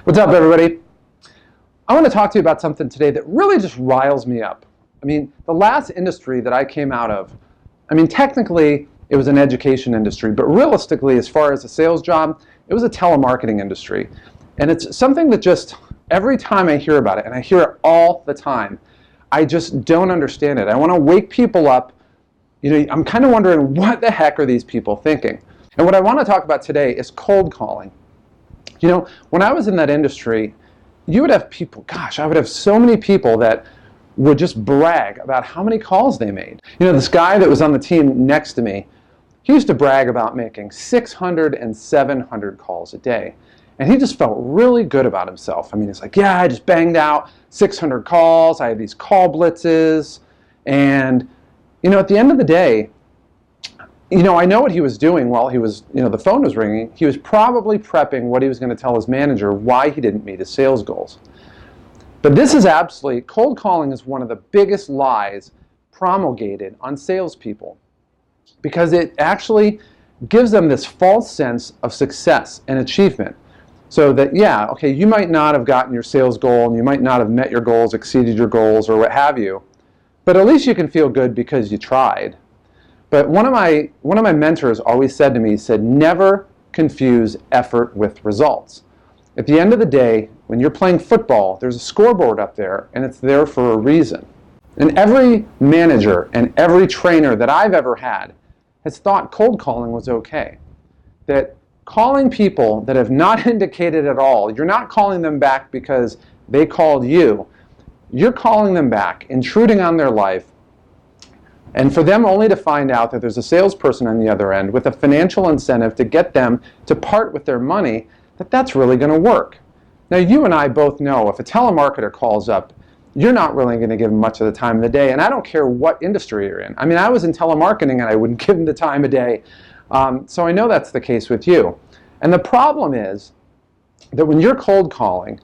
What's up, everybody? I want to talk to you about something today that really just riles me up. I mean, the last industry that I came out of, technically it was an education industry, but realistically, as far as a sales job, it was a telemarketing industry. And it's something that just, every time I hear about it, and I hear it all the time, I just don't understand it. I want to wake people up. I'm kind of wondering, what the heck are these people thinking? And what I want to talk about today is cold calling. When I was in that industry, you would have people, I would have so many people that would just brag about how many calls they made. This guy that was on the team next to me, he used to brag about making 600 and 700 calls a day. And he just felt really good about himself. He's like, yeah, I just banged out 600 calls. I had these call blitzes. And, at the end of the day, I know what he was doing while he was, the phone was ringing. He was probably prepping what he was going to tell his manager why he didn't meet his sales goals. But this is absolutely, cold calling is one of the biggest lies promulgated on salespeople, because it actually gives them this false sense of success and achievement. So that, you might not have gotten your sales goal, and you might not have met your goals, exceeded your goals, or what have you, but at least you can feel good because you tried. But one of my mentors always said to me, he said, never confuse effort with results. At the end of the day, when you're playing football, there's a scoreboard up there, and it's there for a reason. And every manager and every trainer that I've ever had has thought cold calling was okay. That calling people that have not indicated at all, you're not calling them back because they called you. You're calling them back, intruding on their life, and for them only to find out that there's a salesperson on the other end with a financial incentive to get them to part with their money, that's really going to work. Now, you and I both know if a telemarketer calls up, you're not really going to give them much of the time of the day, and I don't care what industry you're in. I was in telemarketing and I wouldn't give them the time of day, so I know that's the case with you. And the problem is that when you're cold calling,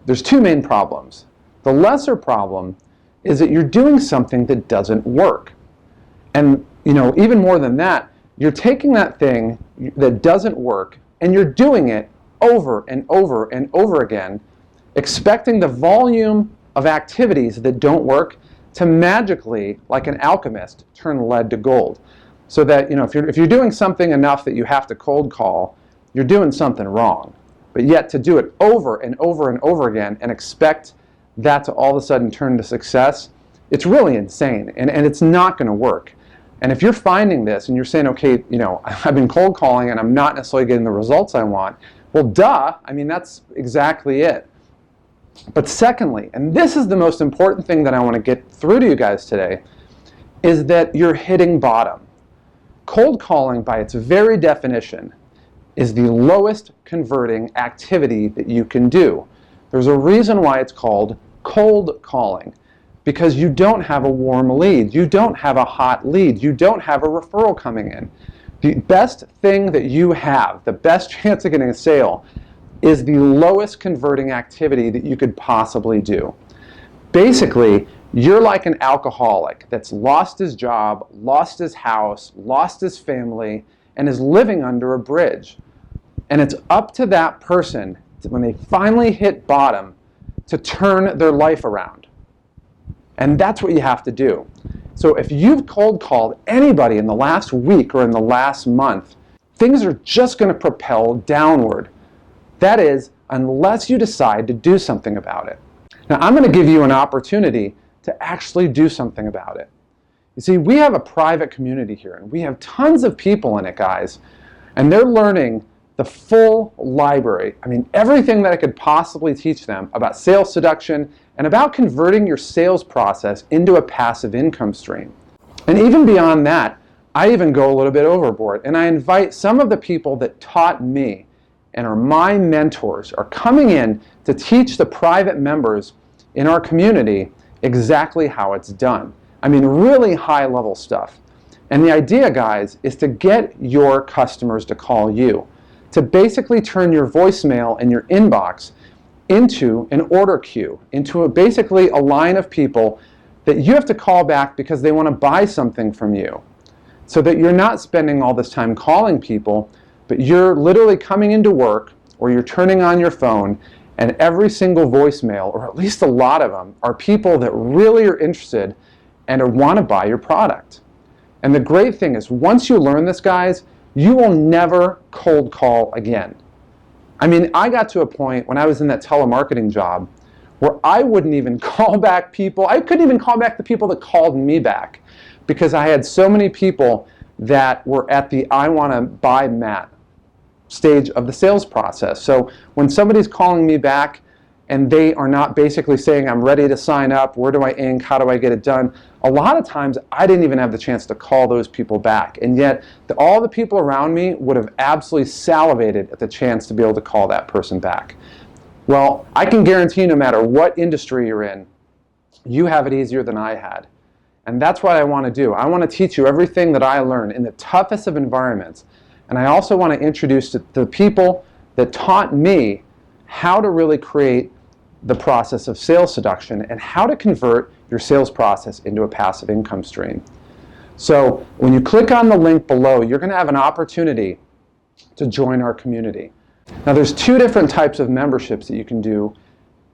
there's two main problems. The lesser problem is that you're doing something that doesn't work. And even more than that, you're taking that thing that doesn't work and you're doing it over and over and over again, expecting the volume of activities that don't work to magically, like an alchemist, turn lead to gold. So that if you're doing something enough that you have to cold call, you're doing something wrong. But yet to do it over and over and over again and expect that to all of a sudden turn to success, it's really insane, and it's not going to work. And if you're finding this and you're saying, okay, I've been cold calling and I'm not necessarily getting the results I want, well, duh, that's exactly it. But secondly, and this is the most important thing that I want to get through to you guys today, is that you're hitting bottom. Cold calling, by its very definition, is the lowest converting activity that you can do. There's a reason why it's called cold calling. Because you don't have a warm lead, you don't have a hot lead, you don't have a referral coming in. The best thing that you have, the best chance of getting a sale, is the lowest converting activity that you could possibly do. Basically, you're like an alcoholic that's lost his job, lost his house, lost his family, and is living under a bridge. And it's up to that person, when they finally hit bottom, to turn their life around. And that's what you have to do. So if you've cold called anybody in the last week or in the last month, things are just going to propel downward. That is, unless you decide to do something about it. Now, I'm going to give you an opportunity to actually do something about it. You see, we have a private community here, and we have tons of people in it, guys, and they're learning the full library. Everything that I could possibly teach them about sales seduction and about converting your sales process into a passive income stream. And even beyond that, I even go a little bit overboard, and I invite some of the people that taught me and are my mentors are coming in to teach the private members in our community exactly how it's done. Really high level stuff. And the idea, guys, is to get your customers to call you, to basically turn your voicemail and your inbox into an order queue, into basically a line of people that you have to call back because they want to buy something from you. So that you're not spending all this time calling people, but you're literally coming into work or you're turning on your phone And every single voicemail, or at least a lot of them, are people that really are interested and want to buy your product. And the great thing is, once you learn this, guys, you will never cold call again. I mean, I got to a point when I was in that telemarketing job where I wouldn't even call back people. I couldn't even call back the people that called me back because I had so many people that were at the I want to buy Matt stage of the sales process. So when somebody's calling me back and they are not basically saying, I'm ready to sign up, where do I ink, how do I get it done? A lot of times I didn't even have the chance to call those people back. And yet all the people around me would have absolutely salivated at the chance to be able to call that person back. Well, I can guarantee no matter what industry you're in, you have it easier than I had. And that's what I want to do. I want to teach you everything that I learned in the toughest of environments. And I also want to introduce the people that taught me how to really create the process of sales seduction and how to convert your sales process into a passive income stream. So when you click on the link below, you're going to have an opportunity to join our community. Now there's two different types of memberships that you can do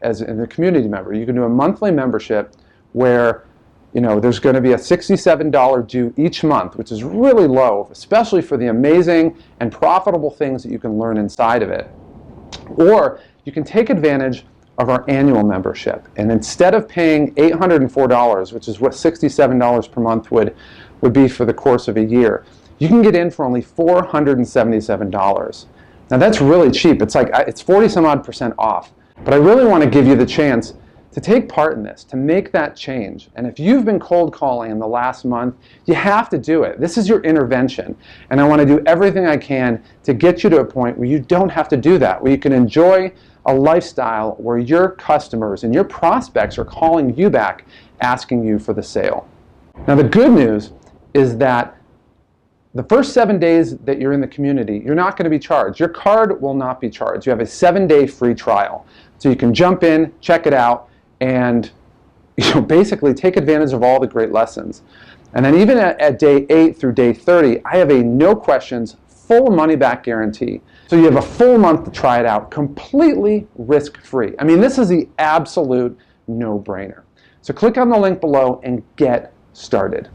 as a community member. You can do a monthly membership where there's going to be a $67 due each month, which is really low, especially for the amazing and profitable things that you can learn inside of it. Or you can take advantage of our annual membership. And instead of paying $804, which is what $67 per month would be for the course of a year, you can get in for only $477. Now that's really cheap. It's 40-some-odd% off. But I really want to give you the chance to take part in this, to make that change. And if you've been cold calling in the last month, you have to do it. This is your intervention. And I want to do everything I can to get you to a point where you don't have to do that, where you can enjoy a lifestyle where your customers and your prospects are calling you back, asking you for the sale. Now the good news is that the first 7 days that you're in the community, you're not going to be charged. Your card will not be charged. You have a 7-day free trial. So you can jump in, check it out, and basically take advantage of all the great lessons. And then even at day 8 through day 30, I have a no questions, full money back guarantee. So you have a full month to try it out, completely risk-free. I mean, this is the absolute no-brainer. So click on the link below and get started.